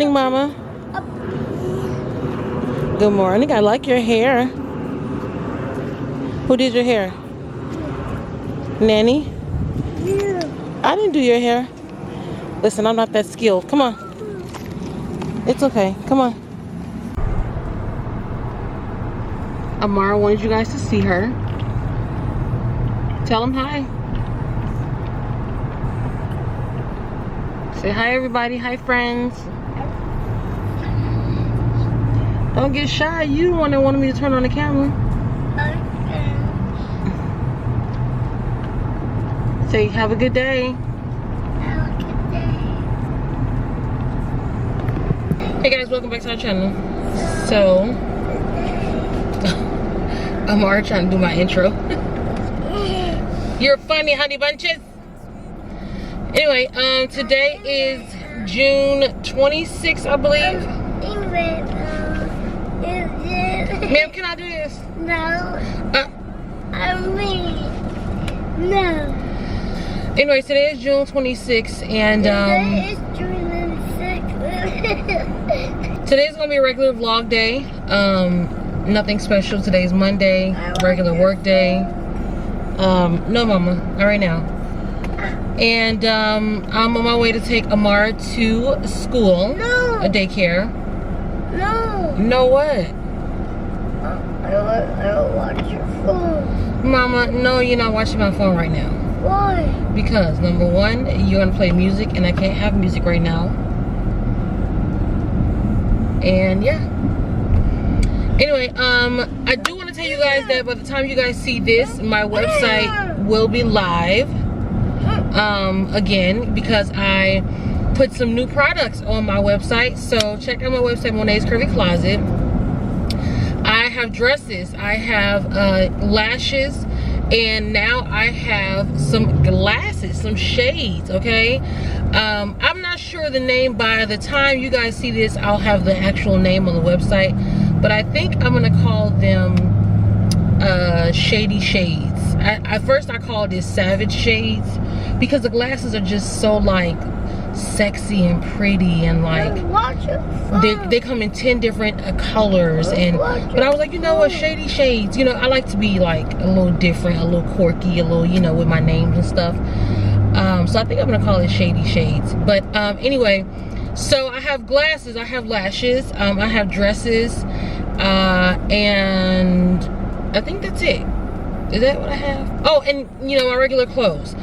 morning, Mama. Good morning. I like your hair. Who did your hair? Nanny? Yeah. I didn't do your hair. Listen, I'm not that skilled. Come on. It's okay. Come on. Amara wanted you guys to see her. Tell them hi. Say hi, everybody. Hi, friends. Don't get shy. You the one that wanted me to turn on the camera. Okay. Say, have a good day. Have a good day. Hey guys, welcome back to our channel. So, I'm already trying to do my intro. You're funny, honey bunches. Anyway, today is June 26th, I believe. Ma'am, can I do this? No. I mean, no. Anyway, today is June 26th, and Today is June 26th. today's gonna be a regular vlog day. Nothing special. Today's Monday, regular work day. No, Mama, not right now. And I'm on my way to take Amara to school. No. A daycare. No. No what? I don't watch your phone. Mama, no, you're not watching my phone right now. Why? Because number one, you're gonna play music, and I can't have music right now. And yeah. Anyway, I do want to tell you guys that by the time you guys see this, my website will be live. Again, because I put some new products on my website. So check out my website, Monet's Curvy Closet. I have dresses, I have lashes, and now I have some glasses, some shades, okay? I'm not sure the name. By the time you guys see this, I'll have the actual name on the website, but I think I'm gonna call them Shady Shades. At first I called it Savage Shades, because the glasses are just so like sexy and pretty, and like they come in 10 different colors, and but I was like, you know what, Shady Shades, you know, I like to be like a little different, a little quirky, a little, you know, with my names and stuff. So I think I'm gonna call it Shady Shades. But anyway, so I have glasses, I have lashes, I have dresses, and I think that's it. Is that what I have? Oh, and you know, my regular clothes.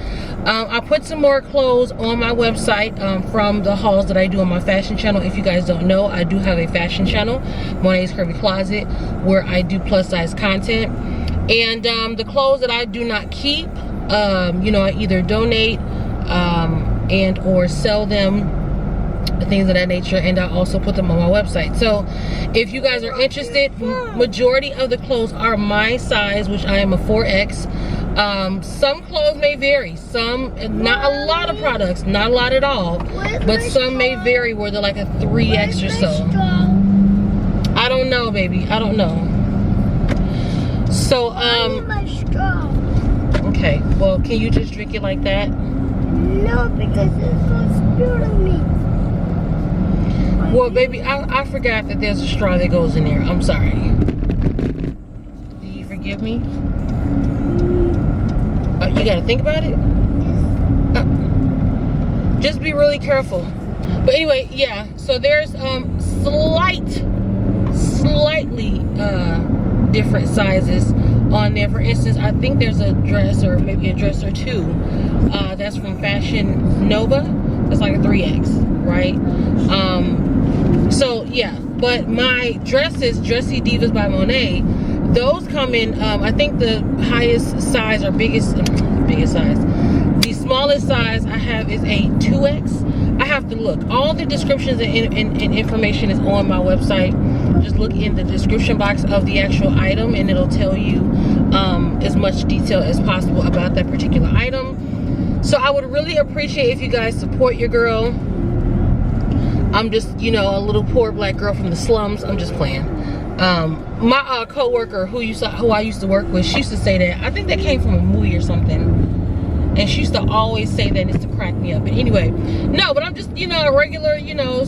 I put some more clothes on my website from the hauls that I do on my fashion channel. If you guys don't know, I do have a fashion channel, Monet's Curvy Closet, where I do plus size content. And the clothes that I do not keep, you know, I either donate and or sell them, things of that nature, and I also put them on my website. So if you guys are interested, majority of the clothes are my size, which I am a 4X. Some clothes may vary, some, not a lot of products, not a lot at all, but some may vary where they're like a 3X or so. I don't know, baby, I don't know. So okay, well, can you just drink it like that? No, because it's going to spill on me. Well, baby, I forgot that there's a straw that goes in there. I'm sorry. Do you forgive me? You gotta think about it? Just be really careful. But anyway, yeah, so there's slightly different sizes on there. For instance, I think there's a dress, or maybe a dress or two, that's from Fashion Nova. That's like a 3X, right? So yeah, but my dresses, Dressy Divas by Monet, those come in, I think the highest size or biggest size, the smallest size I have is a 2X. I have to look. All the descriptions and information is on my website. Just look in the description box of the actual item, and it'll tell you as much detail as possible about that particular item. So I would really appreciate if you guys support your girl. I'm just, you know, a little poor black girl from the slums. I'm just playing. My co-worker who I used to work with, she used to say that, I think that came from a movie or something, and she used to always say that, and it's to crack me up. But anyway, no, but I'm just, you know, a regular, you know,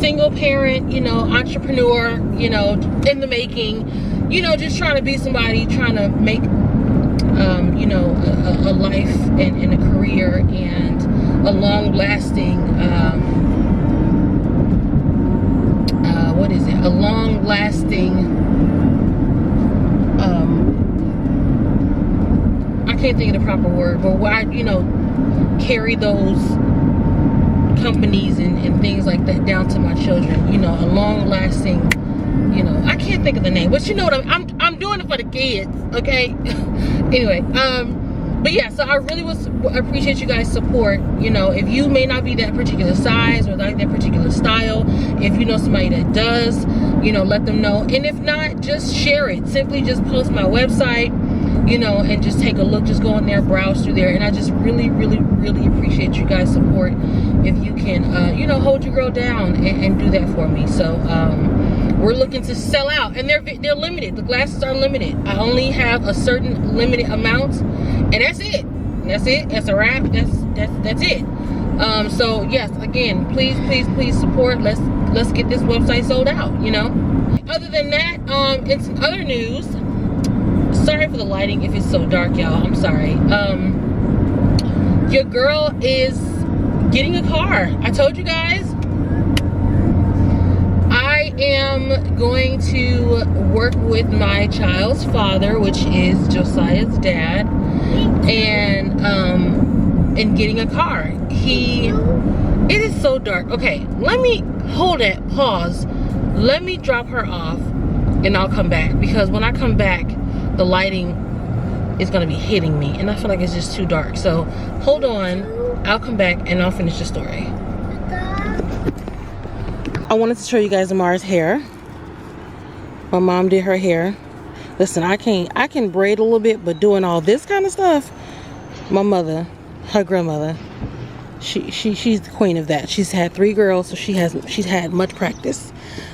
single parent, you know, entrepreneur, you know, in the making, you know, just trying to be somebody, trying to make, you know, a life and a career and a long-lasting, what is it? A long-lasting, I can't think of the proper word, but why, you know, carry those companies and things like that down to my children, you know, a long-lasting, you know, I can't think of the name, but you know what, I'm doing it for the kids, okay? Anyway, but yeah, so I really appreciate you guys' support. You know, if you may not be that particular size or like that particular style, if you know somebody that does, you know, let them know. And if not, just share it. Simply just post my website, you know, and just take a look, just go in there, browse through there. And I just really appreciate you guys' support. If you can, you know, hold your girl down and do that for me. So, we're looking to sell out, and they're limited. The glasses are limited. I only have a certain limited amount, and that's it. That's it. That's a wrap. That's it. So yes, again, please support. Let's get this website sold out. You know. Other than that, in some other news, sorry for the lighting if it's so dark, y'all. I'm sorry. Your girl is getting a car. I told you guys. I am going to work with my child's father, which is Josiah's dad, and getting a car. It is so dark. Okay, let me hold it, pause. Let me drop her off and I'll come back, because when I come back, the lighting is gonna be hitting me and I feel like it's just too dark. So hold on, I'll come back and I'll finish the story. I wanted to show you guys Amar's hair. My mom did her hair. Listen, I can braid a little bit, but doing all this kind of stuff, my mother, her grandmother, she's the queen of that. She's had 3 girls, so she's had much practice.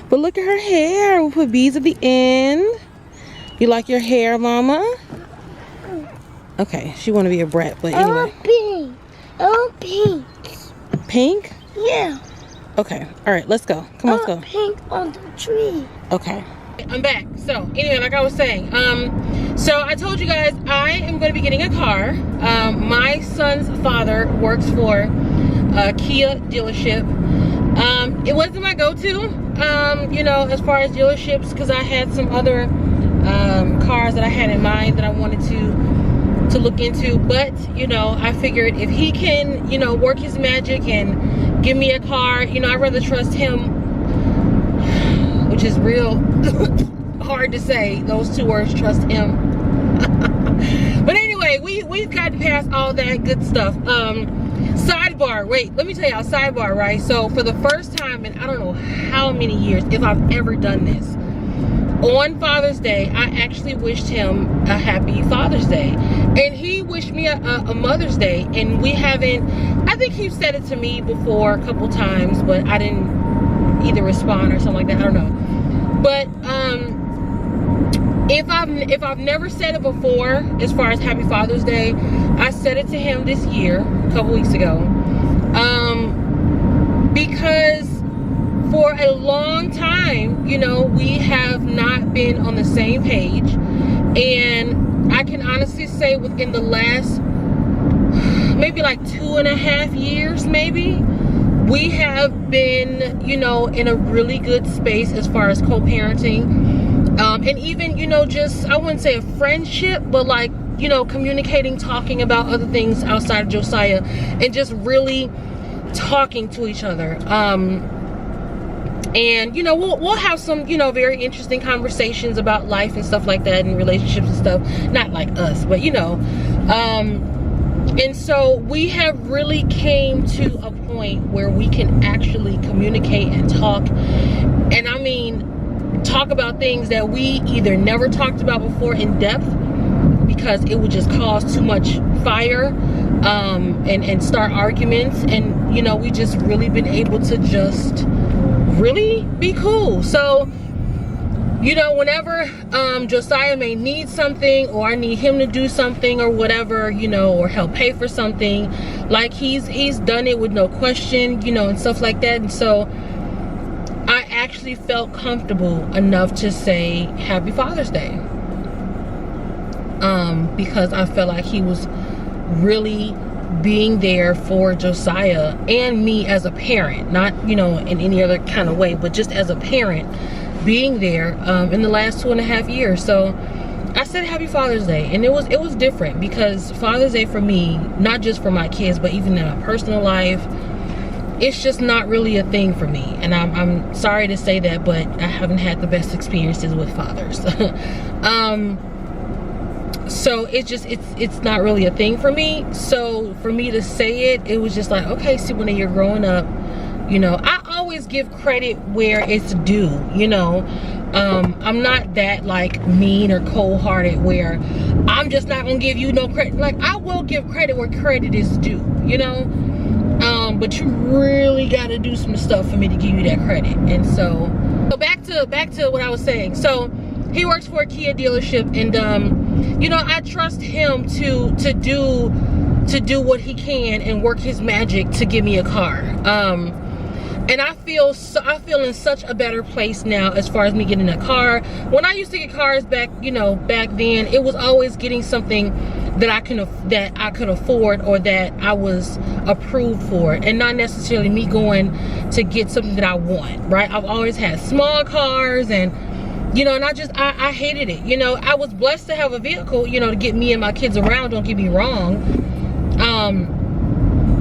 But look at her hair. We put beads at the end. You like your hair, mama? Okay, she want to be a brat, but anyway. Pink. Oh, pink. Pink? Yeah. Okay, all right, let's go. Come on, let's go. Pink on the tree. Okay, I'm back. So anyway, like I was saying, so I told you guys I am going to be getting a car. My son's father works for a Kia dealership. It wasn't my go-to, you know, as far as dealerships, because I had some other cars that I had in mind that I wanted to look into. But you know, I figured if he can, you know, work his magic and give me a car, you know, I'd rather trust him, which is real hard to say, those 2 words, trust him. But anyway, we've got to pass all that good stuff. Sidebar, wait, let me tell y'all, sidebar, right? So for the first time in I don't know how many years, if I've ever done this, on Father's Day, I actually wished him a happy Father's Day. And he wished me a Mother's Day. And we haven't, I think he said it to me before a couple times, but I didn't either respond or something like that. I don't know. But if I've never said it before, as far as happy Father's Day, I said it to him this year, a couple weeks ago. Because for a long time, you know, we have not been on the same page. And I can honestly say within the last maybe like 2.5 years, maybe, we have been, you know, in a really good space as far as co-parenting. And even, you know, just, I wouldn't say a friendship, but like, you know, communicating, talking about other things outside of Josiah, and just really talking to each other. And you know, we'll have some, you know, very interesting conversations about life and stuff like that, and relationships and stuff. Not like us, but you know. And so we have really came to a point where we can actually communicate and talk. And I mean, talk about things that we either never talked about before in depth, because it would just cause too much fire, and start arguments. And you know, we just really been able to just really be cool. So, you know, whenever Josiah may need something, or I need him to do something or whatever, you know, or help pay for something, like he's done it with no question, you know, and stuff like that. And so actually felt comfortable enough to say Happy Father's Day, because I felt like he was really being there for Josiah and me as a parent, not, you know, in any other kind of way, but just as a parent being there in the last 2.5 years. So I said Happy Father's Day, and it was different, because Father's Day for me, not just for my kids, but even in my personal life, it's just not really a thing for me. And I'm sorry to say that, but I haven't had the best experiences with fathers. So it's not really a thing for me. So for me to say it, it was just like, okay, see, when you're growing up, you know, I always give credit where it's due, you know. I'm not that like mean or cold-hearted where I'm just not gonna give you no credit. Like, I will give credit where credit is due, you know. But you really got to do some stuff for me to give you that credit. And so back to what I was saying. So he works for a Kia dealership, and you know, I trust him to do what he can and work his magic to give me a car. And I feel in such a better place now as far as me getting a car. When I used to get cars back, you know, back then, it was always getting something that I could afford, or that I was approved for, and not necessarily me going to get something that I want, right? I've always had small cars, and you know, and I hated it. You know, I was blessed to have a vehicle, you know, to get me and my kids around, don't get me wrong.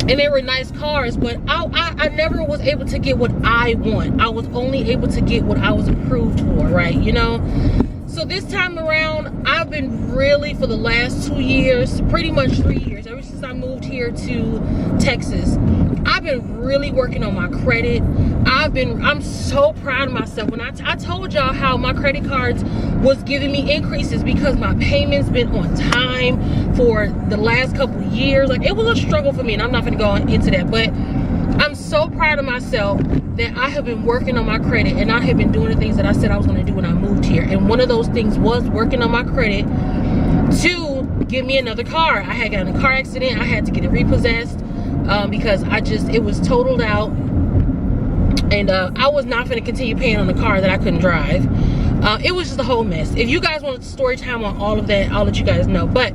And they were nice cars, but I never was able to get what I want. I was only able to get what I was approved for, right? You know? So this time around, I've been really, for the last 2 years, pretty much 3 years, ever since I moved here to Texas, I've been really working on my credit. I'm so proud of myself. When I told y'all how my credit cards was giving me increases because my payments been on time for the last couple years. Like, it was a struggle for me, and I'm not gonna go into that, but I'm so proud of myself that I have been working on my credit, and I have been doing the things that I said I was going to do when I moved here. And one of those things was working on my credit to get me another car. I had gotten in a car accident. I had to get it repossessed because it was totaled out, and I was not going to continue paying on a car that I couldn't drive. It was just a whole mess. If you guys want story time on all of that, I'll let you guys know. But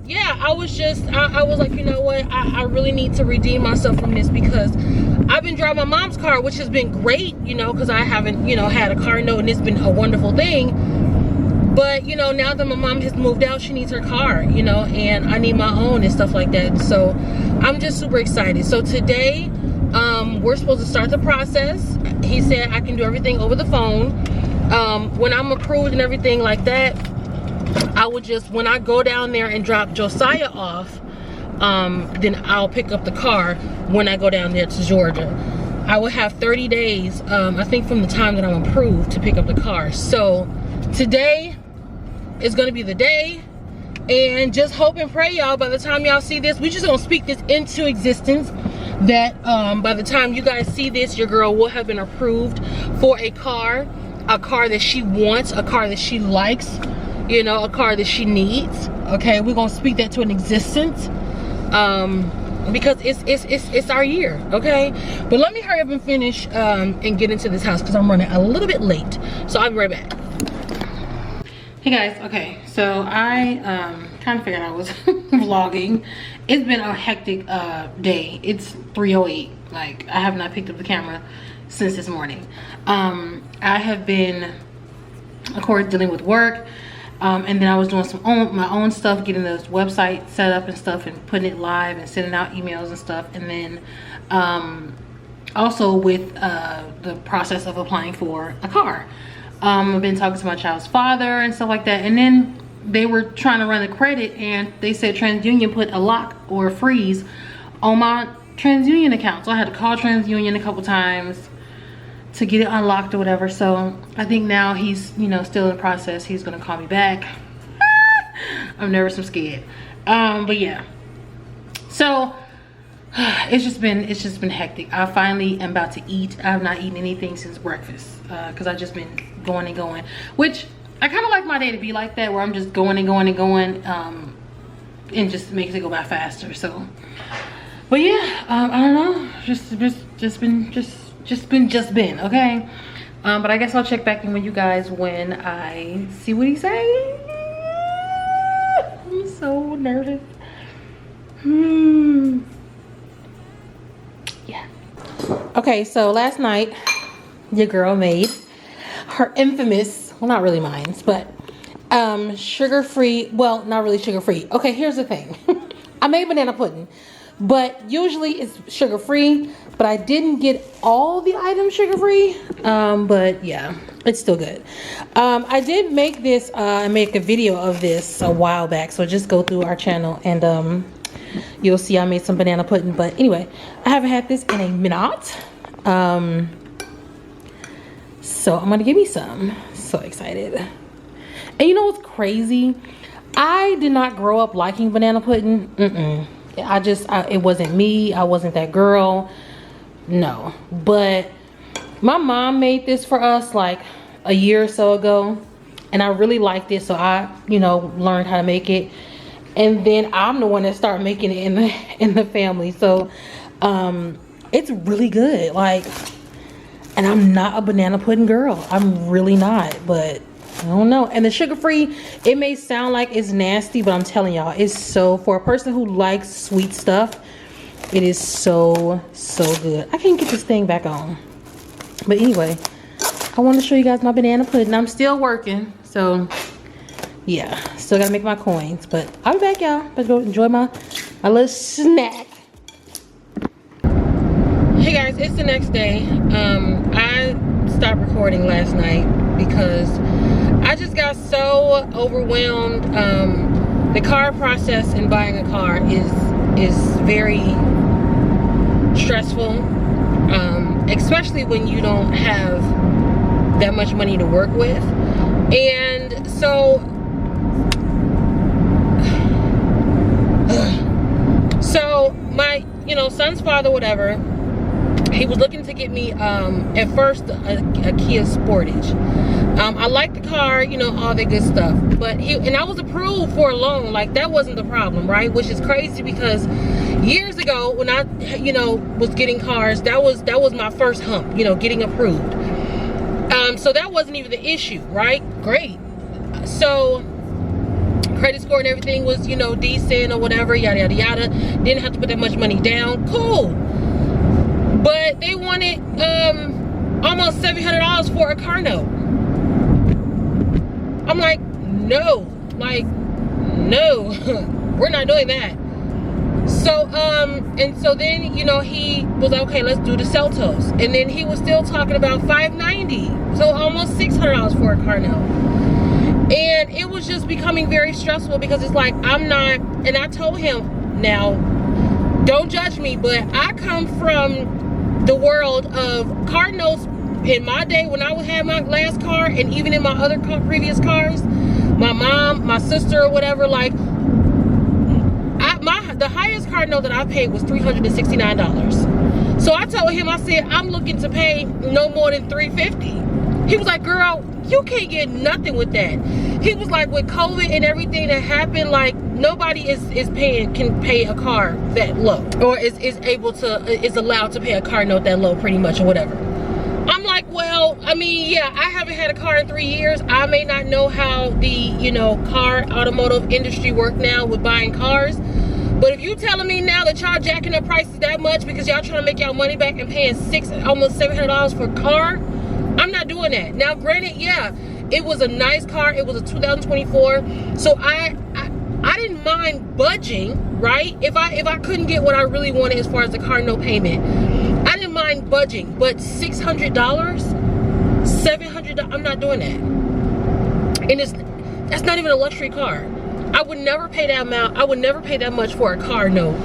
yeah, I was like, you know what, I really need to redeem myself from this, because I've been driving my mom's car, which has been great, you know, because I haven't, you know, had a car note, and it's been a wonderful thing. But you know, now that my mom has moved out, she needs her car, you know, and I need my own and stuff like that. So I'm just super excited. So today we're supposed to start the process. He said I can do everything over the phone. When I'm approved and everything like that, I would just, when I go down there and drop Josiah off, then I'll pick up the car when I go down there to Georgia. I will have 30 days, I think, from the time that I'm approved to pick up the car. So today is going to be the day, and just hope and pray, y'all, by the time y'all see this, we just gonna speak this into existence, that by the time you guys see this, your girl will have been approved for a car that she wants, a car that she likes, you know, a car that she needs. Okay, we're gonna speak that to an existence, because it's our year. Okay, but let me hurry up and finish and get into this house, because I'm running a little bit late. So I'll be right back. Hey guys, okay, so I kind of figured I was vlogging. It's been a hectic day. It's 3:08. Like, I have not picked up the camera since this morning. I have been, of course, dealing with work. And then I was doing my own stuff, getting the website set up and stuff, and putting it live and sending out emails and stuff. And then also with the process of applying for a car. I've been talking to my child's father and stuff like that. And then they were trying to run the credit, and they said TransUnion put a lock or a freeze on my TransUnion account. So I had to call TransUnion a couple times to get it unlocked or whatever. So I think now he's, you know, still in the process. He's gonna call me back. I'm nervous, I'm scared. But yeah, so it's just been hectic. I finally am about to eat. I have not eaten anything since breakfast because I've just been going and going, which I kind of like my day to be like that, where I'm just going and going and going, and just makes it go by faster. So, but yeah, I don't know, just been Just been, okay? But I guess I'll check back in with you guys when I see what he say. I'm so nervous. Yeah. Okay, so last night your girl made her infamous, well, not really mine, but sugar-free, well, not really sugar-free. Okay, here's the thing. I made banana pudding, but usually it's sugar-free, but I didn't get all the items sugar-free. But yeah, it's still good. I did make this, I make a video of this a while back, so just go through our channel and you'll see I made some banana pudding. But anyway, I haven't had this in a minute. So I'm gonna give me some. So excited. And you know what's crazy? I did not grow up liking banana pudding. It wasn't me. I wasn't that girl. No. But my mom made this for us like a year or so ago, and I really liked it, so I, you know, learned how to make it. And then I'm the one that started making it in the family. So it's really good. Like, and I'm not a banana pudding girl. I'm really not, but I don't know. And the sugar-free, it may sound like it's nasty, but I'm telling y'all, it's so, for a person who likes sweet stuff, it is so good. I can't get this thing back on. But anyway, I want to show you guys my banana pudding. I'm still working, so yeah, still gotta make my coins. But I'll be back, y'all. Let's go enjoy my little snack. Hey guys, it's the next day. I stopped recording last night because I just got so overwhelmed. The car process in buying a car is very stressful, especially when you don't have that much money to work with. And so my, you know, son's father, whatever, he was looking to get me at first a Kia Sportage. I like the car, you know, all that good stuff, but I was approved for a loan. Like, that wasn't the problem, right? Which is crazy because years ago when I, you know, was getting cars, that was my first hump, you know, getting approved. So that wasn't even the issue, right? Great. So credit score and everything was, you know, decent or whatever, yada yada yada. Didn't have to put that much money down. Cool. But they wanted almost $700 for a car note. I'm like, no, we're not doing that. So and so then, you know, he was like, okay, let's do the Celtos. And then he was still talking about $590, so almost $600 for a car note. And it was just becoming very stressful because it's like, I'm not, and I told him, now, don't judge me, but I come from the world of car notes. In my day, when I would have my last car, and even in my other previous cars, my mom, my sister, or whatever, like, the highest car note that I paid was $369. So I told him, I said, I'm looking to pay no more than $350. He was like, girl, you can't get nothing with that. He was like, with COVID and everything that happened, like, nobody can pay a car that low, or is allowed to pay a car note that low, pretty much, or whatever. I'm like, well, I mean, yeah, I haven't had a car in 3 years. I may not know how the, you know, automotive industry work now with buying cars. But if you telling me now that y'all jacking up prices that much because y'all trying to make y'all money back and paying almost $700 for a car, I'm not doing that. Now, granted, yeah, it was a nice car. It was a 2024. So I didn't mind budging, right? If I couldn't get what I really wanted as far as the car note payment, I didn't mind budging. But $600, $700, I'm not doing that. And that's not even a luxury car. I would never pay that amount. I would never pay that much for a car note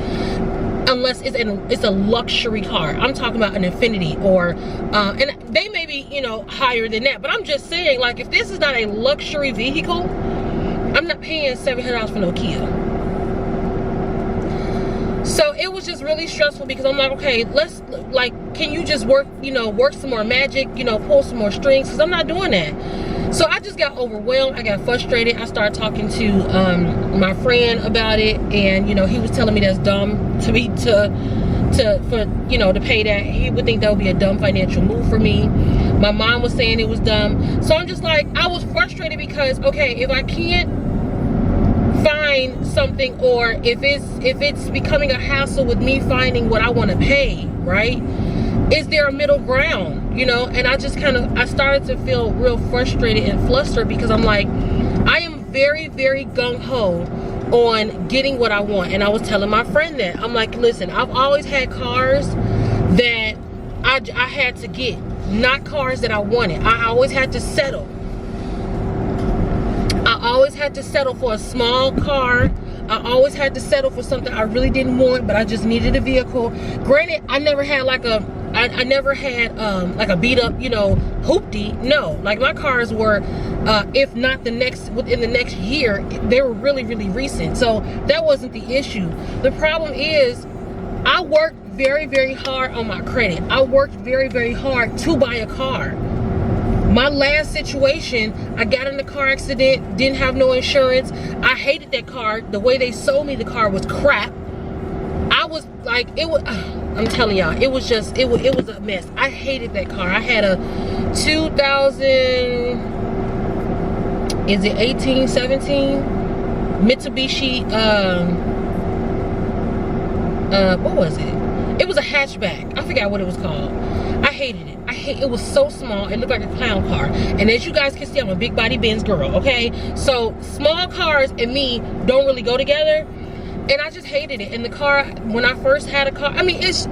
unless it's a luxury car. I'm talking about an Infiniti, or and they may be, you know, higher than that, but I'm just saying, like, if this is not a luxury vehicle, I'm not paying $700 for no Kia. So it was just really stressful because I'm like, okay, let's, like, can you just work some more magic, you know, pull some more strings, because I'm not doing that. So I just got overwhelmed. I got frustrated. I started talking to my friend about it, and, you know, he was telling me that's dumb to to pay that. He would think that would be a dumb financial move for me. My mom was saying it was dumb. So I'm just like, I was frustrated because, okay, if I can't find something, or if it's becoming a hassle with me finding what I want to pay, right? Is there a middle ground, you know? And I just I started to feel real frustrated and flustered because I'm like, I am very, very gung-ho on getting what I want. And I was telling my friend that, I'm like, listen, I've always had cars that I had to get, not cars that I wanted. I always had to settle. I always had to settle for a small car. I always had to settle for something I really didn't want, but I just needed a vehicle. Granted, I never had like a beat up, you know, hoopty. No, like my cars were, if not within the next year, they were really, really recent. So that wasn't the issue. The problem is I worked very, very hard on my credit. I worked very, very hard to buy a car. My last situation, I got in a car accident, didn't have no insurance. I hated that car. The way they sold me the car was crap. I was like, I'm telling y'all, it was a mess. I hated that car. I had a 17 Mitsubishi, what was it? It was a hatchback. I forgot what it was called. I hated it. It was so small. It looked like a clown car. And as you guys can see, I'm a big body Benz girl, okay? So small cars and me don't really go together. And I just hated it. And the car, when I first had a car, I mean, it's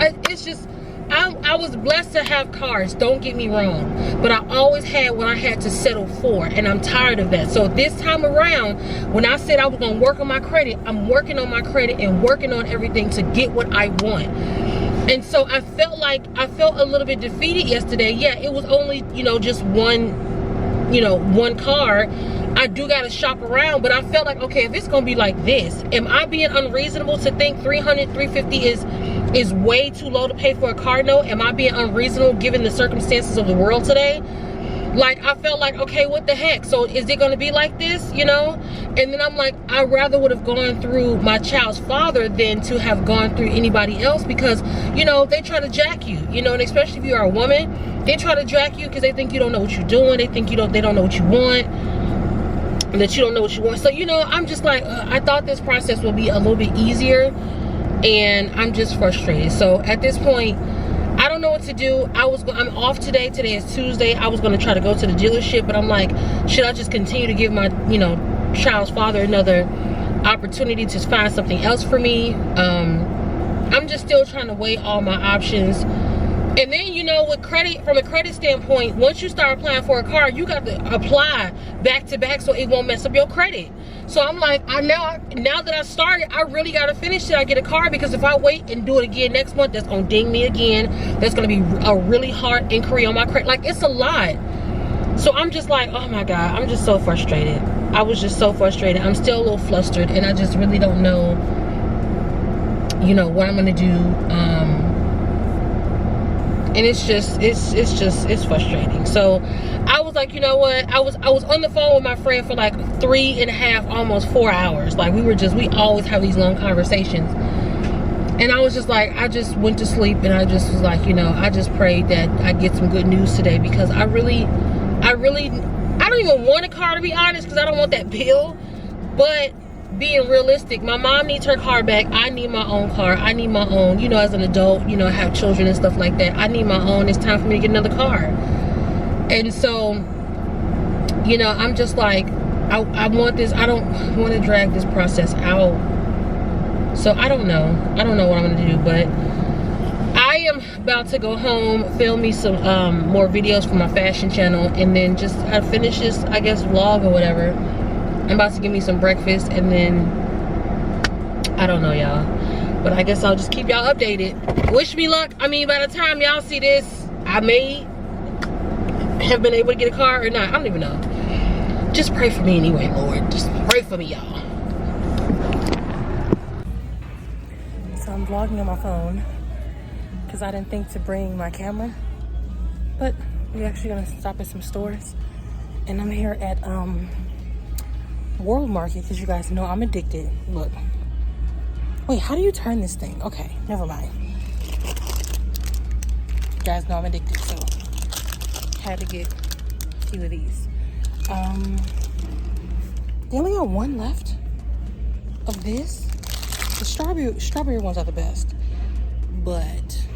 just, I was blessed to have cars, don't get me wrong. But I always had what I had to settle for, and I'm tired of that. So this time around, when I said I was gonna work on my credit, I'm working on my credit and working on everything to get what I want. And so I felt a little bit defeated yesterday. Yeah, it was only, you know, just one car. I do gotta shop around, but I felt like, okay, if it's gonna be like this, am I being unreasonable to think $300, $350 is way too low to pay for a car note? Am I being unreasonable given the circumstances of the world today? Like, I felt like, okay, what the heck? So is it gonna be like this, you know? And then I'm like, I rather would have gone through my child's father than to have gone through anybody else, because, you know, they try to jack you, you know, and especially if you are a woman, they try to jack you because they think you don't know what you're doing. They think they don't know what you want, that you don't know what you want. So, you know, I'm just like, I thought this process would be a little bit easier, and I'm just frustrated. So at this point, I don't know what to do. I'm off today. Today is Tuesday. I was going to try to go to the dealership, but I'm like, should I just continue to give my, you know, child's father another opportunity to find something else for me? I'm just still trying to weigh all my options. And then, you know, with credit, from a credit standpoint, once you start applying for a car, you got to apply back to back so it won't mess up your credit. So I'm like, now that I started, I really got to finish till I get a car, because if I wait and do it again next month, that's going to ding me again. That's going to be a really hard inquiry on my credit. Like, it's a lot. So I'm just like, oh my God, I'm just so frustrated. I was just so frustrated. I'm still a little flustered, and I just really don't know, you know, what I'm going to do. And it's frustrating. So I was like, you know what? I was on the phone with my friend for like 3.5, almost 4 hours. Like, we always have these long conversations. And I was just like, I just went to sleep, and I just was like, you know, I just prayed that I get some good news today, because I don't even want a car, to be honest, because I don't want that bill. But being realistic, my mom needs her car back. I need my own car. I need my own, you know, as an adult, you know, I have children and stuff like that. I need my own. It's time for me to get another car. And so, you know, I'm just like, I want this. I don't want to drag this process out. So I don't know what I'm going to do, but I am about to go home, film me some more videos for my fashion channel, and then just finish this, I guess, vlog or whatever. I'm about to give me some breakfast, and then I don't know, y'all, but I guess I'll just keep y'all updated. Wish me luck. I mean, by the time y'all see this, I may have been able to get a car or not. I don't even know. Just pray for me anyway, Lord. Just pray for me, y'all. So I'm vlogging on my phone because I didn't think to bring my camera, but we're actually gonna stop at some stores, and I'm here at World Market, because you guys know I'm addicted. Look, wait, how do you turn this thing? Okay, never mind. You guys know I'm addicted, so had to get a few of these. They only got one left of this. The strawberry ones are the best, but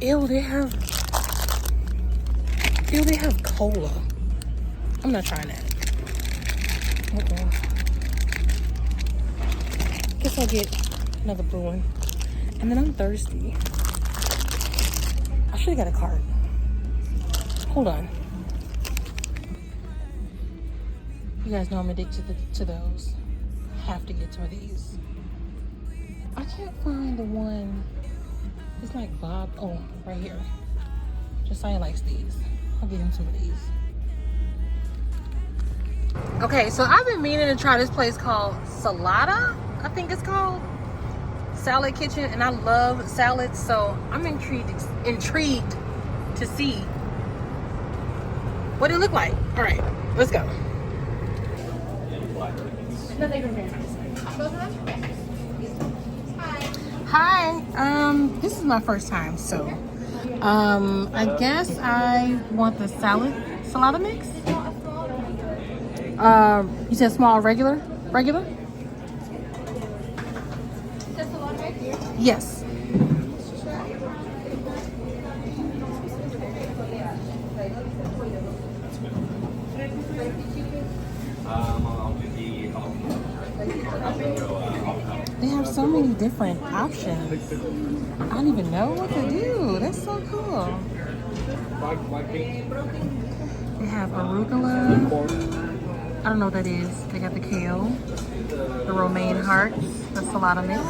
ew, they have cola. I'm not trying that. Guess I'll get another blue one. And then I'm thirsty. I should have got a cart. Hold on. You guys know I'm addicted to those. Have to get some of these. I can't find the one. It's like Bob. Oh, right here. Josiah likes these. I'll get him some of these. Okay, so I've been meaning to try this place called Salada, I think it's called. Salad Kitchen, and I love salads, so I'm intrigued to see what it look like. All right, let's go. Hi, this is my first time, so I guess I want the salada mix. You said small, regular? Yes. They have so many different options. I don't even know what to do. That's so cool. They have arugula. I don't know what that is. They got the kale, the romaine hearts, the salada mix,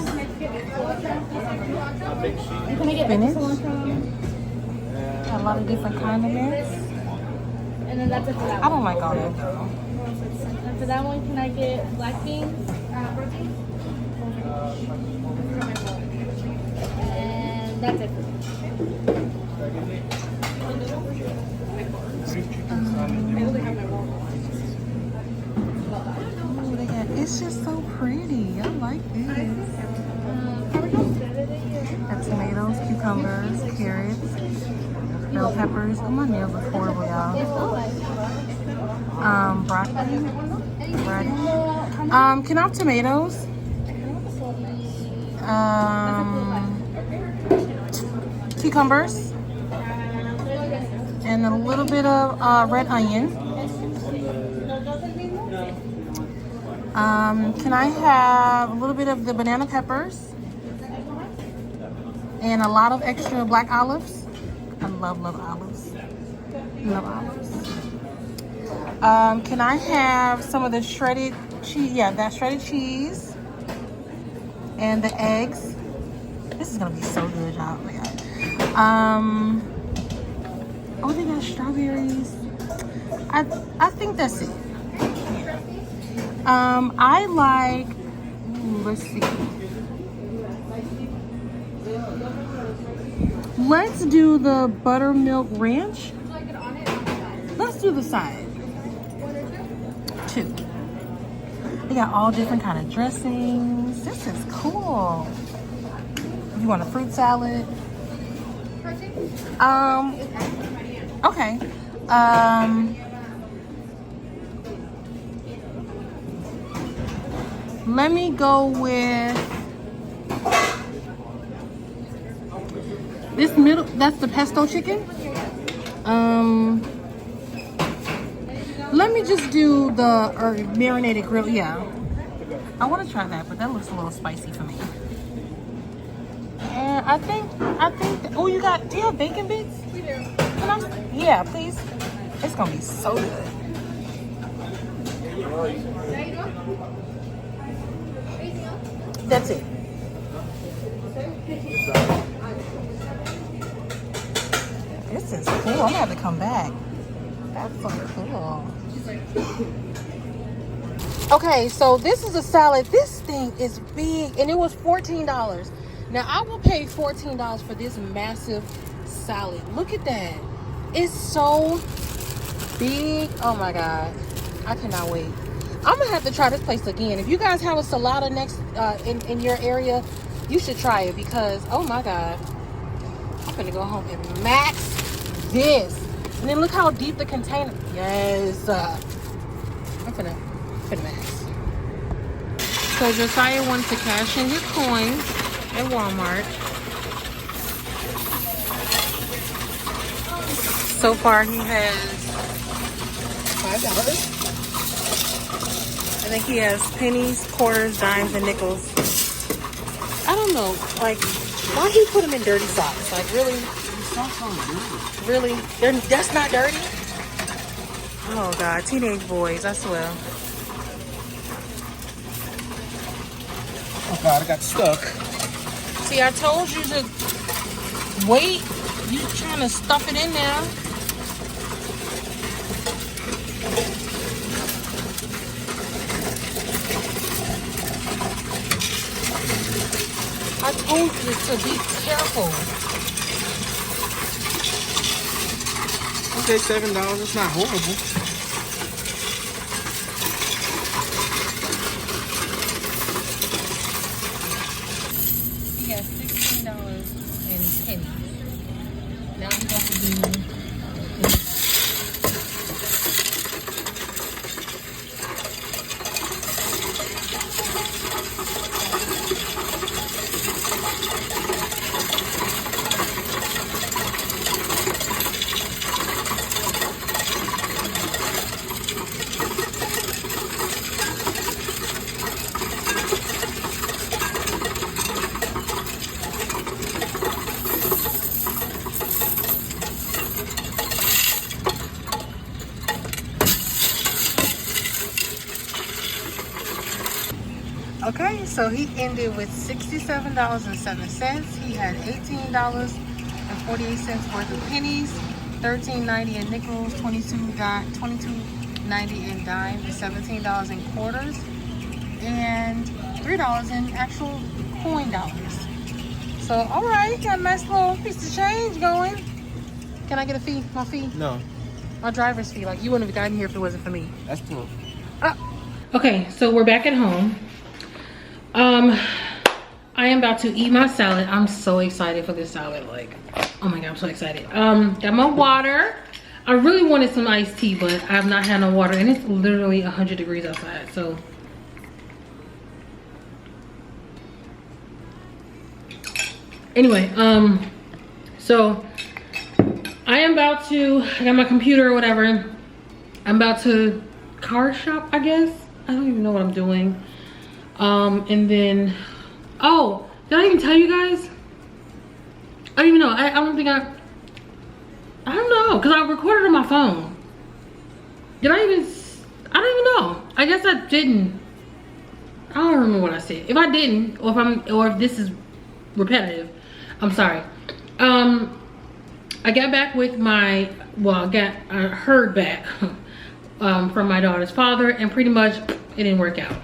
spinach. Got a lot of different condiments. And then that's it for that I don't like all that though. And for that one, can I get black beans? And that's it for me. It's just so pretty. I like this. Got tomatoes, cucumbers, carrots, bell peppers. Oh, my nails are horrible, y'all. Broccoli. Can I have tomatoes? Cucumbers. And a little bit of red onion. Can I have a little bit of the banana peppers and a lot of extra black olives? I love olives. Love olives. Can I have some of the shredded cheese? Yeah, that shredded cheese and the eggs. This is gonna be so good, y'all. Oh my god. Oh, they got strawberries. I think that's it. I like, let's see. Let's do the buttermilk ranch. Let's do the side. 2. They got all different kind of dressings. This is cool. You want a fruit salad? Okay. Let me go with this middle. That's the pesto chicken. Let me just do the marinated grill. Yeah, I want to try that, but that looks a little spicy for me. And I think. Oh, do you have bacon bits? We do. Yeah, please. It's gonna be so good. That's it. This is cool. I'm gonna have to come back. That's so cool. Okay, so this is a salad. This thing is big, and it was $14. Now I will pay $14 for this massive salad. Look at that. It's so big. Oh my god, I cannot wait. I'm gonna have to try this place again. If you guys have a Salada next in your area, you should try it because oh my god, I'm gonna go home and max this. And then look how deep the container. Yes. I'm finna max. So Josiah wanted to cash in his coins at Walmart. So far he has $5. I think he has pennies, quarters, dimes, and nickels. I don't know, like, why he put them in dirty socks? Like, really? Really? That's not dirty? Oh, God. Teenage boys, I swear. Oh, God, I got stuck. See, I told you to wait. You trying to stuff it in there. I told you to be careful. Okay, $7. It's not horrible. He got $16 in pennies. Now I'm going to do. Okay, so he ended with $67.07. He had $18.48 worth of pennies, $13.90 in nickels, $22.90 in dimes, $17 in quarters, and $3 in actual coin dollars. So, all right, got a nice little piece of change going. Can I get a fee? My fee? No, My driver's fee. Like, you wouldn't have gotten here if it wasn't for me. that's cool. Okay, so we're back at home. I am about to eat my salad. I'm so excited for this salad. Like, oh my God, I'm so excited. Got my water. I really wanted some iced tea, but I have not had no water, and it's literally 100 degrees outside. So, anyway, so I am about to, I got my computer or whatever. I'm about to car shop, I guess. I don't even know what I'm doing. And then, oh, did I even tell you guys? I don't even know. I don't think I don't know, because I recorded on my phone. Did I even, I don't even know. I guess I didn't. I don't remember what I said. If I didn't, or if this is repetitive, I'm sorry. I got back with my, well, I heard back from my daughter's father, and pretty much it didn't work out.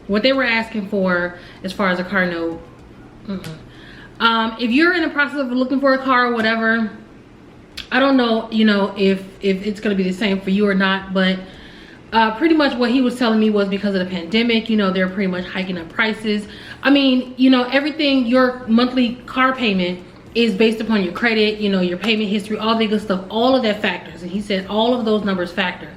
What they were asking for as far as a car note, if you're in the process of looking for a car or whatever, I don't know, you know, if it's going to be the same for you or not, but pretty much what he was telling me was because of the pandemic, you know, they're pretty much hiking up prices. I mean, you know, everything, your monthly car payment is based upon your credit, you know, your payment history, all the good stuff, all of that factors. And he said all of those numbers factor.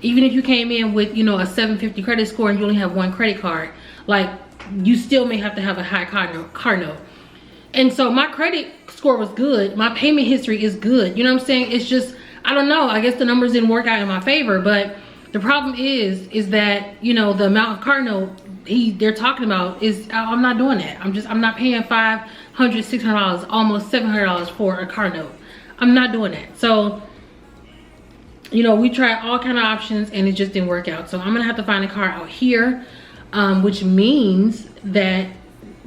Even if you came in with, you know, a 750 credit score and you only have one credit card, like, you still may have to have a high car note. And so my credit score was good. My payment history is good. You know what I'm saying? It's just, I don't know. I guess the numbers didn't work out in my favor. But the problem is that, you know, the amount of car note they're talking about is, I'm not doing that. I'm not paying $500, $600, almost $700 for a car note. I'm not doing that. So, you know, we tried all kind of options and it just didn't work out. So I'm gonna have to find a car out here, which means that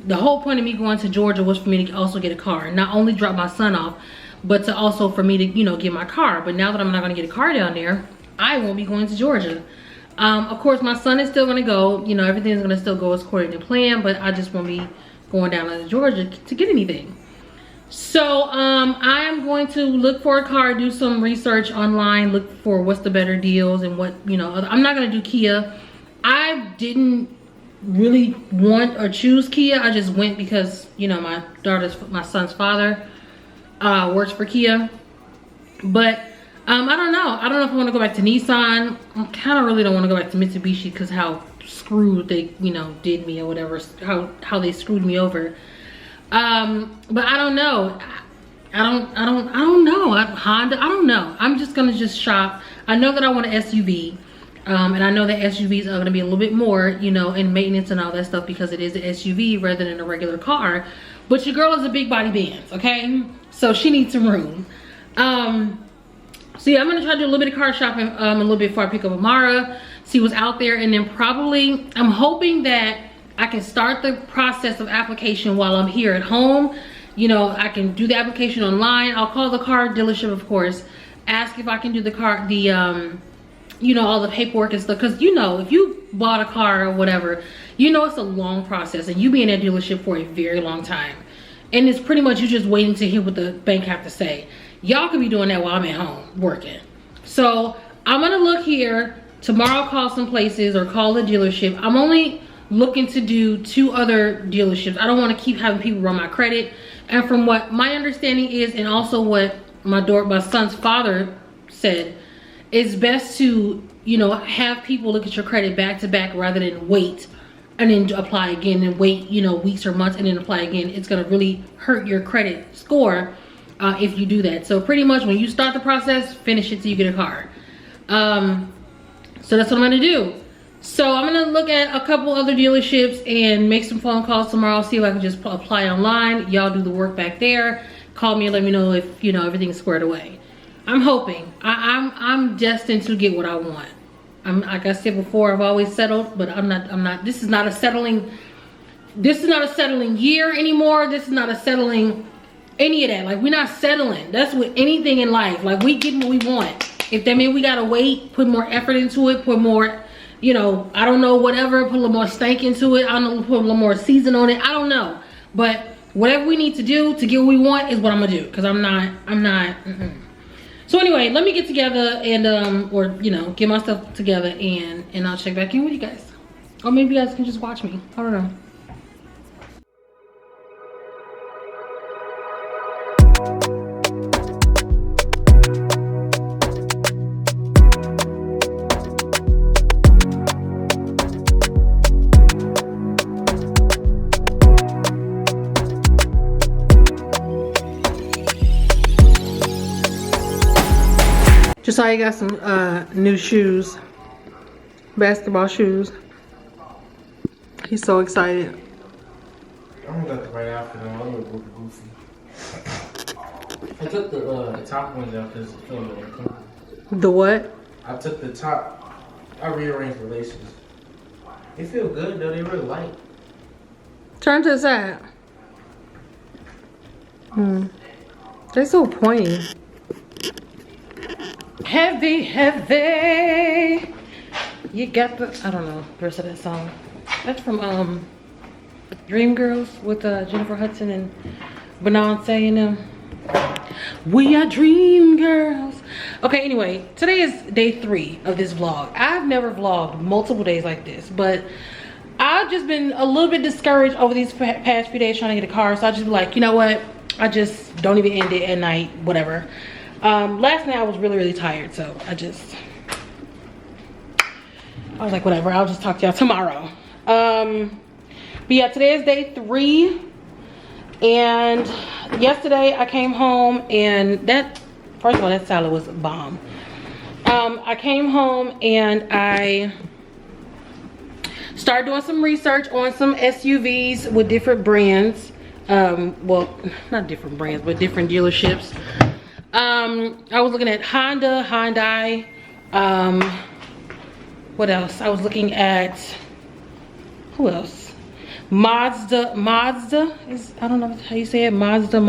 the whole point of me going to Georgia was for me to also get a car. Not only drop my son off, but to also for me to, you know, get my car. But now that I'm not gonna get a car down there, I won't be going to Georgia. Of course, my son is still gonna go. You know, everything's gonna still go according to plan, but I just won't be going down to Georgia to get anything. So I am going to look for a car, do some research online, look for what's the better deals and what, you know, I'm not gonna do Kia. I didn't really want or choose Kia. I just went because, you know, my son's father works for Kia. But I don't know. I don't know if I want to go back to Nissan. I kind of really don't want to go back to Mitsubishi because how screwed they, you know, did me or whatever. How they screwed me over. But I don't know. I don't know. Honda, I don't know. I'm just gonna just shop. I know that I want an SUV. And I know that SUVs are gonna be a little bit more, you know, in maintenance and all that stuff because it is an SUV rather than a regular car. But your girl is a big body Benz, okay? So she needs some room. So yeah, I'm gonna try to do a little bit of car shopping a little bit before I pick up Amara, see what's out there, and then probably I'm hoping that I can start the process of application while I'm here at home. You know, I can do the application online. I'll call the car dealership, of course, ask if I can do the you know, all the paperwork and stuff, because you know, if you bought a car or whatever, you know it's a long process and you be in that dealership for a very long time, and it's pretty much you just waiting to hear what the bank have to say. Y'all could be doing that while I'm at home working. So I'm gonna look here tomorrow, call some places or call the dealership. I'm only looking to do 2 other dealerships. I don't want to keep having people run my credit, and from what my understanding is, and also what my son's father said, it's best to, you know, have people look at your credit back to back rather than wait and then apply again and wait, you know, weeks or months and then apply again. It's gonna really hurt your credit score if you do that. So pretty much when you start the process, finish it till you get a car. So that's what I'm gonna do. So I'm gonna look at a couple other dealerships and make some phone calls tomorrow, see if I can just apply online. Y'all do the work back there. Call me and let me know if, you know, everything's squared away. I'm hoping. I'm destined to get what I want. Like I said before, I've always settled, but I'm not. This is not a settling year anymore. This is not a settling any of that. Like, we're not settling. That's with anything in life. Like, we get what we want. If that means we gotta wait, put more effort into it, put more, you know, I don't know, whatever, put a little more stank into it, I don't know, put a little more season on it, I don't know. But whatever we need to do to get what we want is what I'm gonna do. Cause I'm not. So anyway, let me get together and or you know, get myself together and I'll check back in with you guys. Or maybe you guys can just watch me. I don't know. Just saw you got some new shoes, basketball shoes. He's so excited. I don't got the right outfit on. I'm gonna look goofy. I took the top ones out because it's feeling more comfortable. The what? I took the top. I rearranged the laces. They feel good though. They really light. Turn to the side. They're so pointy. Heavy, heavy. You got the, I don't know the rest of that song. That's from Dreamgirls with Jennifer Hudson and Beyonce and them. We are dream girls. Okay, anyway, today is day 3 of this vlog. I've never vlogged multiple days like this, but I've just been a little bit discouraged over these past few days trying to get a car. So I just be like, you know what? I just don't even end it at night, whatever. Last night I was really tired, so I was like, whatever, I'll just talk to y'all tomorrow. But yeah, today is day 3, and yesterday I came home and first of all, that salad was bomb. I came home and I started doing some research on some SUVs with different brands. Well, not different brands, but different dealerships. I was looking at Honda, Hyundai, what else? I was looking at, who else? Mazda is, I don't know how you say it, Mazda.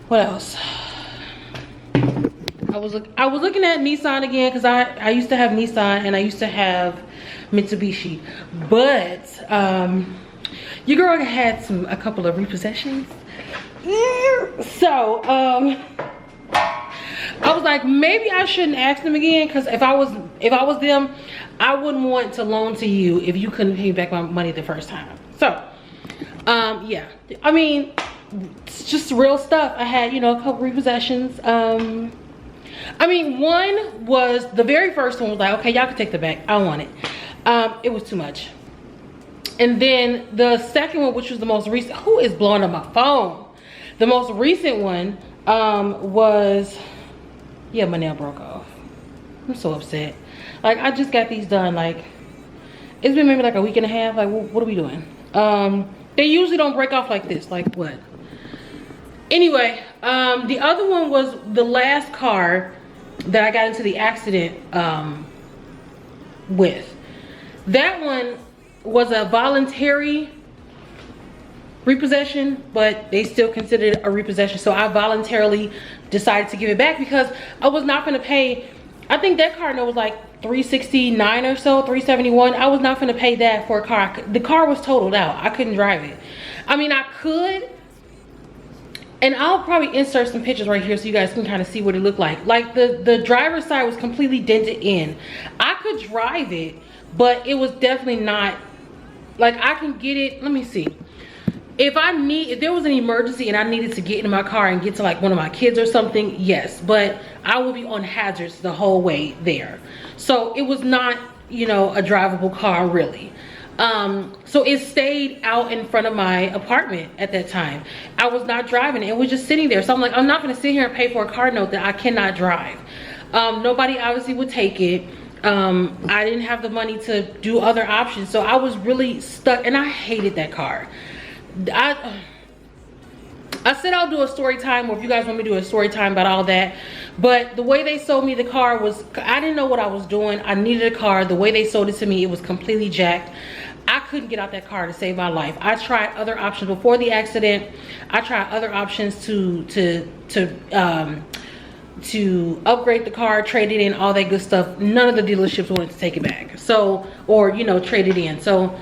What else? I was looking at Nissan again because I used to have Nissan and I used to have Mitsubishi, but your girl had a couple of repossessions. So I was like, maybe I shouldn't ask them again, because if I was them, I wouldn't want to loan to you if you couldn't pay back my money the first time. So yeah, I mean, it's just real stuff. I had, you know, a couple repossessions. I mean, one was, the very first one was like, okay, y'all can take the back, I want it. It was too much. And then the second one, which was the most recent, who is blowing up my phone? The most recent one was, yeah, my nail broke off. I'm so upset. Like, I just got these done, like, it's been maybe like a week and a half. Like, what are we doing? They usually don't break off like this. Like, what? Anyway, the other one was the last car that I got into the accident with. That one was a voluntary repossession, but they still considered it a repossession. So I voluntarily decided to give it back because I was not going to pay. I think that car note was like $369 or so, $371. I was not going to pay that for a car. The car was totaled out. I couldn't drive it. I mean, I could, and I'll probably insert some pictures right here so you guys can kind of see what it looked like. Like, the driver's side was completely dented in. I could drive it, but it was definitely not, like, I can get it. Let me see. If there was an emergency and I needed to get in my car and get to like one of my kids or something, yes, but I would be on hazards the whole way there. So it was not, you know, a drivable car really. So it stayed out in front of my apartment at that time. I was not driving it. It was just sitting there. So I'm like, I'm not going to sit here and pay for a car note that I cannot drive. Nobody obviously would take it. I didn't have the money to do other options. So I was really stuck, and I hated that car. I said I'll do a story time, or if you guys want me to do a story time about all that, but the way they sold me the car was, I didn't know what I was doing. I needed a car. The way they sold it to me, it was completely jacked. I couldn't get out that car to save my life. I tried other options before the accident. I tried other options to upgrade the car, trade it in, all that good stuff. None of the dealerships wanted to take it back, so, or, you know, trade it in. So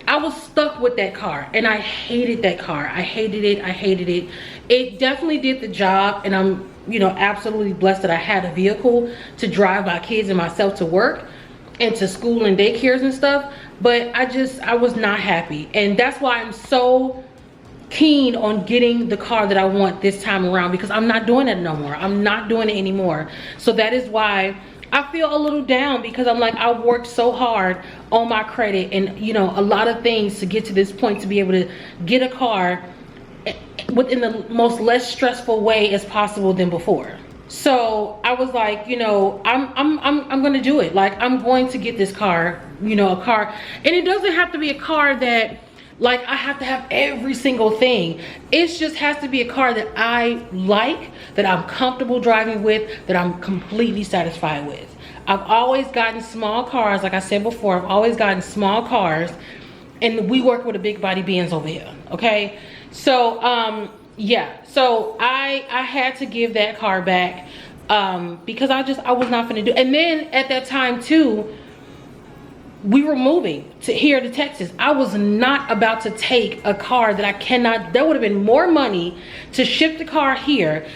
I was stuck with that car, and I hated that car. I hated it. I hated it. It definitely did the job, and I'm, you know, absolutely blessed that I had a vehicle to drive my kids and myself to work and to school and daycares and stuff. But I was not happy, and that's why I'm so keen on getting the car that I want this time around, because I'm not doing it no more. I'm not doing it anymore. So that is why I feel a little down, because I'm like, I worked so hard on my credit and, you know, a lot of things to get to this point, to be able to get a car within the most less stressful way as possible than before. So I was like, you know, I'm gonna do it. Like, I'm going to get this car, you know, a car, and it doesn't have to be a car that, like, I have to have every single thing. It just has to be a car that I like, that I'm comfortable driving with, that I'm completely satisfied with. I've always gotten small cars, like I said before. I've always gotten small cars, and we work with a big body Benz over here, okay? So yeah, so I had to give that car back because I was not gonna do it. And then at that time too, we were moving here to Texas. I was not about to take a car that I cannot, that would have been more money to ship the car here,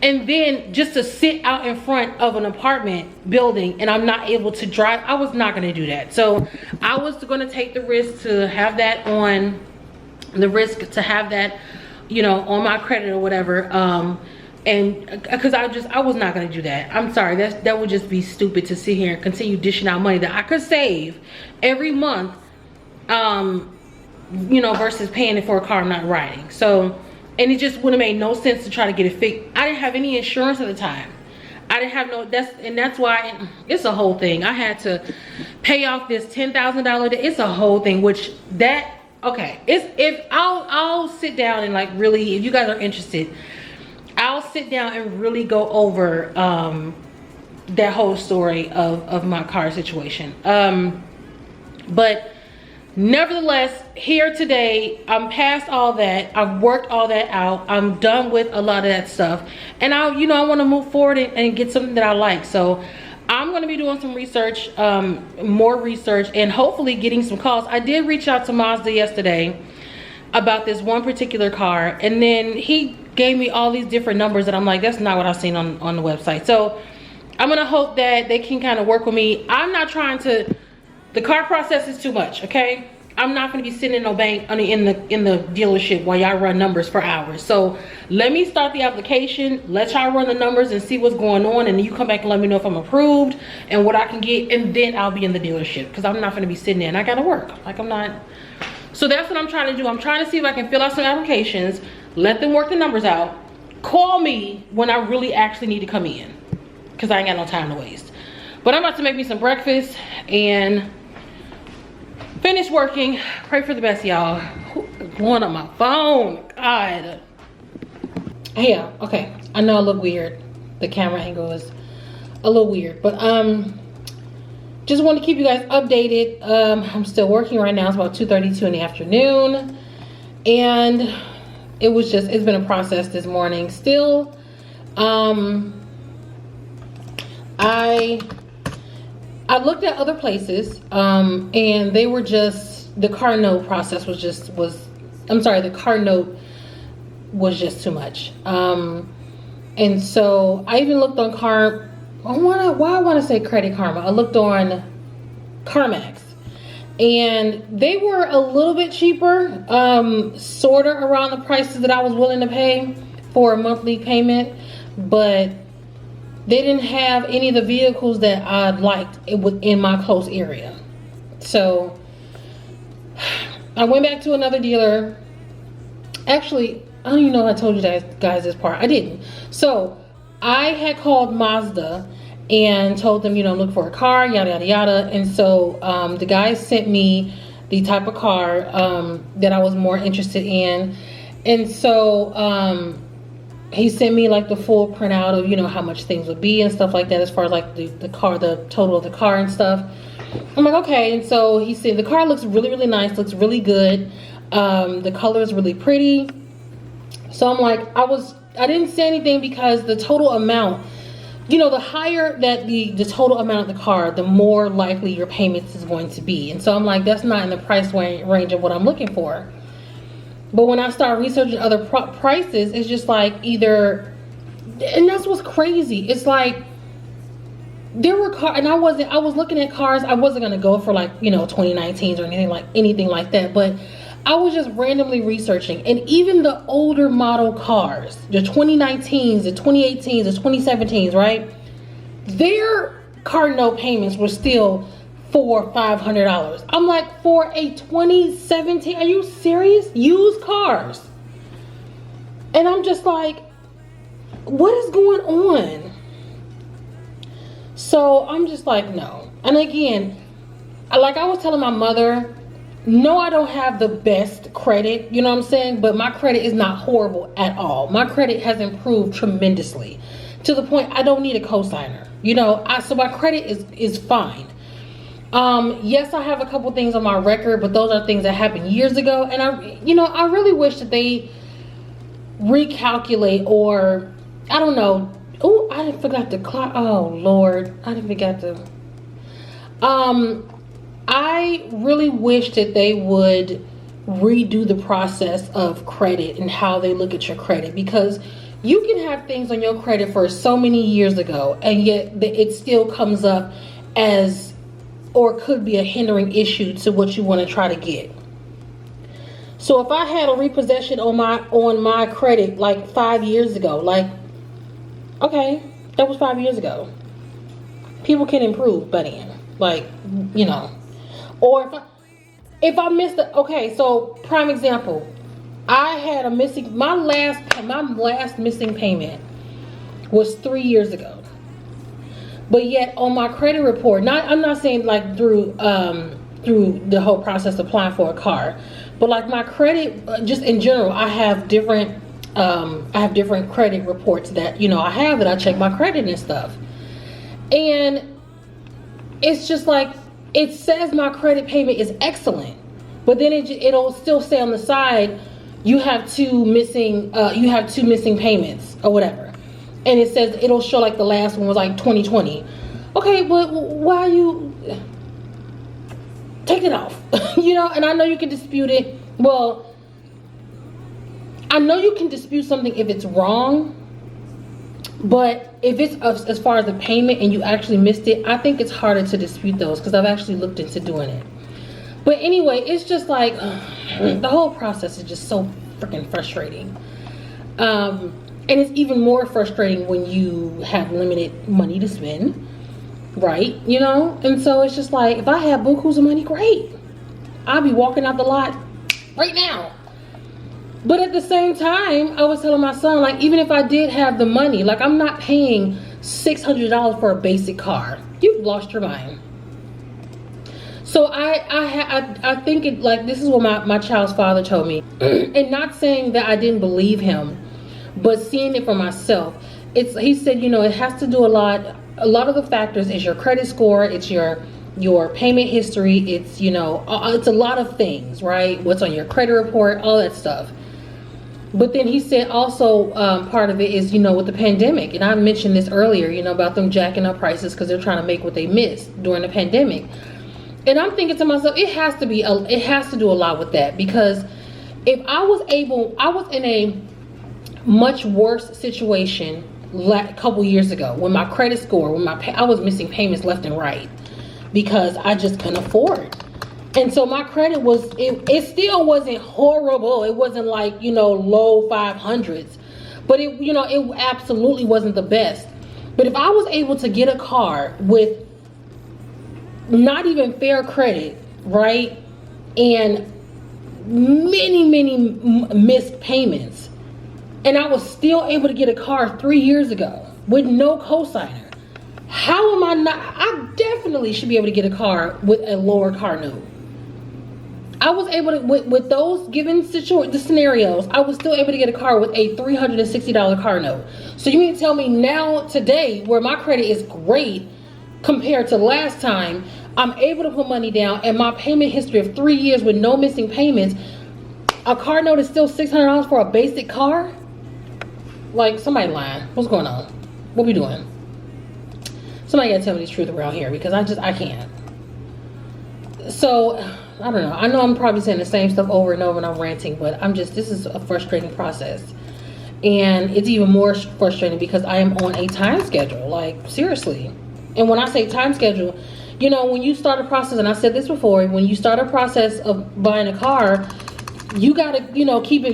and then just to sit out in front of an apartment building and I'm not able to drive. I was not gonna do that. So I was gonna take the risk to have that on, you know, on my credit or whatever. And because I was not going to do that. I'm sorry, that would just be stupid to sit here and continue dishing out money that I could save every month, you know, versus paying it for a car I'm not riding. So, and it just would have made no sense to try to get it fixed. I didn't have any insurance at the time. I didn't have no, that's why it's a whole thing. I had to pay off this $10,000 debt. It's a whole thing, which that, okay, I'll sit down and, like, really, if you guys are interested, I'll sit down and really go over that whole story of my car situation. But nevertheless, here today, I'm past all that. I've worked all that out. I'm done with a lot of that stuff, and I want to move forward and get something that I like. So I'm going to be doing some research, more research, and hopefully getting some calls. I did reach out to Mazda yesterday about this one particular car, and then he gave me all these different numbers that I'm like, that's not what I've seen on the website. So I'm gonna hope that they can kind of work with me. I'm not trying to, the car process is too much, okay? I'm not going to be sitting in no bank, I mean, in the dealership while y'all run numbers for hours. So let me start the application, let y'all run the numbers and see what's going on, and then you come back and let me know if I'm approved and what I can get, and then I'll be in the dealership, because I'm not going to be sitting there and I got to work. Like, I'm not. So that's what I'm trying to do. I'm trying to see if I can fill out some applications, let them work the numbers out, call me when I really actually need to come in, because I ain't got no time to waste. But I'm about to make me some breakfast and finish working. Pray for the best, y'all. Blowing up my phone, God. Yeah, okay, I know I look weird. The camera angle is a little weird, but just want to keep you guys updated. I'm still working right now. It's about 2:32 in the afternoon, and it's been a process this morning. Still, I looked at other places, and they were just, the car note process was just too much. And so I even looked on why I want to say Credit Karma. I looked on CarMax, and they were a little bit cheaper, sort of around the prices that I was willing to pay for a monthly payment, but they didn't have any of the vehicles that I liked in my close area. So I went back to another dealer. Actually, I don't even know if I told you guys this part. I didn't. So I had called Mazda and told them, look for a car, yada, yada, yada. And so the guys sent me the type of car that I was more interested in. And so he sent me like the full printout of, how much things would be and stuff like that, as far as like the total of the car and stuff. I'm like, okay. And so he said the car looks really, really nice, looks really good. The color is really pretty. So I'm like, I didn't say anything, because the total amount, the higher that the total amount of the car, the more likely your payments is going to be. And so I'm like, that's not in the price range of what I'm looking for. But when I start researching other prices, it's just like either, and that's what's crazy. It's like there were cars, and I was looking at cars. I wasn't gonna go for like 2019s or anything like that. But I was just randomly researching, and even the older model cars, the 2019s, the 2018s, the 2017s, right? Their car note payments were still $400-500. I'm like, for a 2017, are you serious? Used cars. And I'm just like, what is going on? So I'm just like, no. And again, like I was telling my mother, no, I don't have the best credit, you know what I'm saying? But my credit is not horrible at all. My credit has improved tremendously, to the point I don't need a cosigner. So my credit is fine. Yes, I have a couple things on my record, but those are things that happened years ago. And I really wish that they recalculate, or I don't know. Oh, I forgot to clock. Oh Lord, I didn't forget to. I really wish that they would redo the process of credit and how they look at your credit, because you can have things on your credit for so many years ago, and yet it still comes up as, or could be a hindering issue to what you want to try to get. So if I had a repossession on my credit like 5 years ago, like, okay, that was 5 years ago. People can improve by then, like, or if I missed it. Okay, so prime example, I had my last missing payment was 3 years ago. But yet on my credit report, I'm not saying like through the whole process of applying for a car, but like my credit, just in general, I have different credit reports that I check my credit and stuff. And it's just like, it says my credit payment is excellent, but then it'll still say on the side, you have two missing payments or whatever. And it says, it'll show like the last one was like 2020. Okay, but why you take it off? And I know you can dispute it. Well, I know you can dispute something if it's wrong, but if it's as far as the payment and you actually missed it, I think it's harder to dispute those, because I've actually looked into doing it. But anyway, it's just like the whole process is just so freaking frustrating. And it's even more frustrating when you have limited money to spend, right? You know? And so it's just like, if I had bukus of money, great. I'll be walking out the lot right now. But at the same time, I was telling my son, like, even if I did have the money, like, I'm not paying $600 for a basic car. You've lost your mind. So I think it, like, this is what my child's father told me. And not saying that I didn't believe him, but seeing it for myself. He said, you know, it has to do a lot of the factors is your credit score, it's your payment history, it's, you know, it's a lot of things, right? What's on your credit report, all that stuff. But then he said also part of it is, you know, with the pandemic, and I mentioned this earlier, you know, about them jacking up prices because they're trying to make what they missed during the pandemic. And I'm thinking to myself, it has to do a lot with that, because if I was in a much worse situation a couple years ago when my credit score, I was missing payments left and right because I just couldn't afford. And so my credit was, it still wasn't horrible. It wasn't like, you know, low 500s, but it, you know, it absolutely wasn't the best. But if I was able to get a car with not even fair credit, right, and many missed payments, and I was still able to get a car 3 years ago with no cosigner, how am I not? I definitely should be able to get a car with a lower car note. I was able to, with those given the scenarios, I was still able to get a car with a $360 car note. So you mean to tell me now, today, where my credit is great compared to last time, I'm able to put money down, and my payment history of 3 years with no missing payments, a car note is still $600 for a basic car? Like, somebody lying. What's going on? What we doing? Somebody gotta tell me the truth around here, because I can't. So, I don't know. I know I'm probably saying the same stuff over and over and I'm ranting, but this is a frustrating process. And it's even more frustrating because I am on a time schedule, like, seriously. And when I say time schedule, you know, when you start a process, and I said this before, when you start a process of buying a car, you gotta, you know, keep it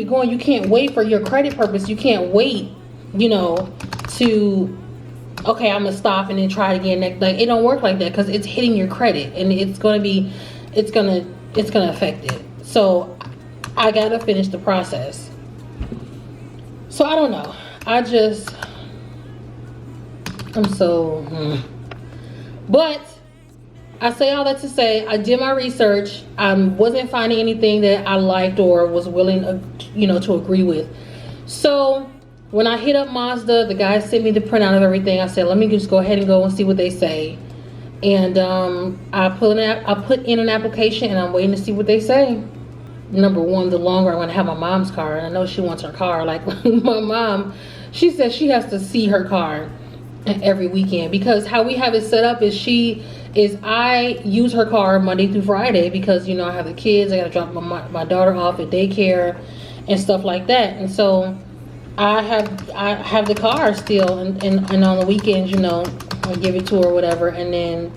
going. You can't wait for your credit purpose. You can't wait, you know, to, okay, I'm gonna stop and then try it again. Like, it don't work like that, because it's hitting your credit, and it's gonna affect it. So I gotta finish the process. So I don't know. But I say all that to say, I did my research. I wasn't finding anything that I liked or was willing, you know, to agree with. So when I hit up Mazda, the guy sent me the printout of everything. I said, let me just go ahead and go and see what they say. And I put in an application, and I'm waiting to see what they say. Number one, the longer I'm gonna have my mom's car, and I know she wants her car. Like, my mom, she says she has to see her car every weekend, because how we have it set up is I use her car Monday through Friday, because, you know, I have the kids. I gotta drop my daughter off at daycare and stuff like that. And so I have the car still, and on the weekends, you know, I give it to her or whatever, and then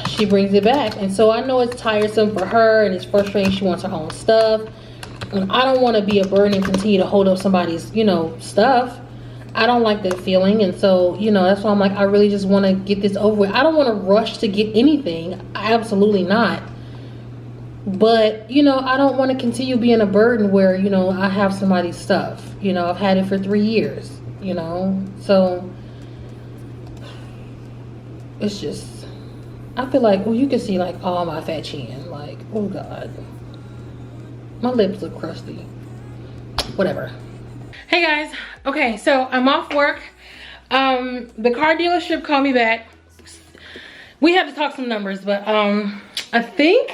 she brings it back. And so I know it's tiresome for her, and it's frustrating. She wants her own stuff, and I don't want to be a burden and continue to hold up somebody's, you know, stuff. I don't like that feeling. And so, you know, that's why I'm like, I really just want to get this over with. I don't want to rush to get anything. Absolutely not. But, you know, I don't want to continue being a burden where, you know, I have somebody's stuff. You know, I've had it for 3 years, you know. So it's just, I feel like, well, you can see like all my fat chin. Like, oh God, my lips look crusty. Whatever. Hey guys, okay, so I'm off work. The car dealership called me back. We had to talk some numbers, but I think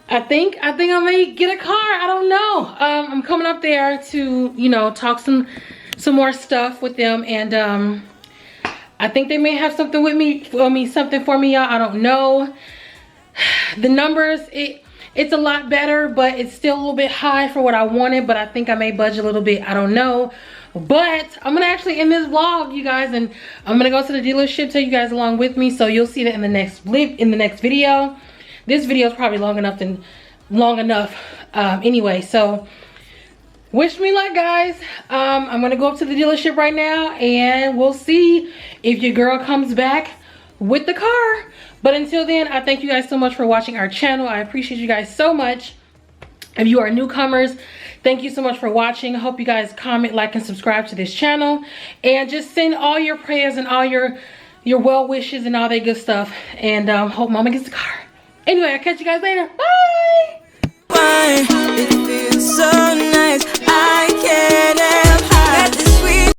I may get a car. I don't know. I'm coming up there to, you know, talk some more stuff with them, and I think they may have something with me, something for me, y'all. I don't know. The numbers, it's a lot better, but it's still a little bit high for what I wanted, but I think I may budge a little bit. I don't know. But I'm gonna actually end this vlog, you guys, and I'm gonna go to the dealership, take you guys along with me, so you'll see that in the next video. This video is probably long enough anyway. So wish me luck, guys. I'm gonna go up to the dealership right now, and we'll see if your girl comes back with the car. But until then, I thank you guys so much for watching our channel. I appreciate you guys so much. If you are newcomers, thank you so much for watching. I hope you guys comment, like, and subscribe to this channel. And just send all your prayers and all your well wishes and all that good stuff. And hope mama gets the car. Anyway, I'll catch you guys later. Bye! It feels so nice.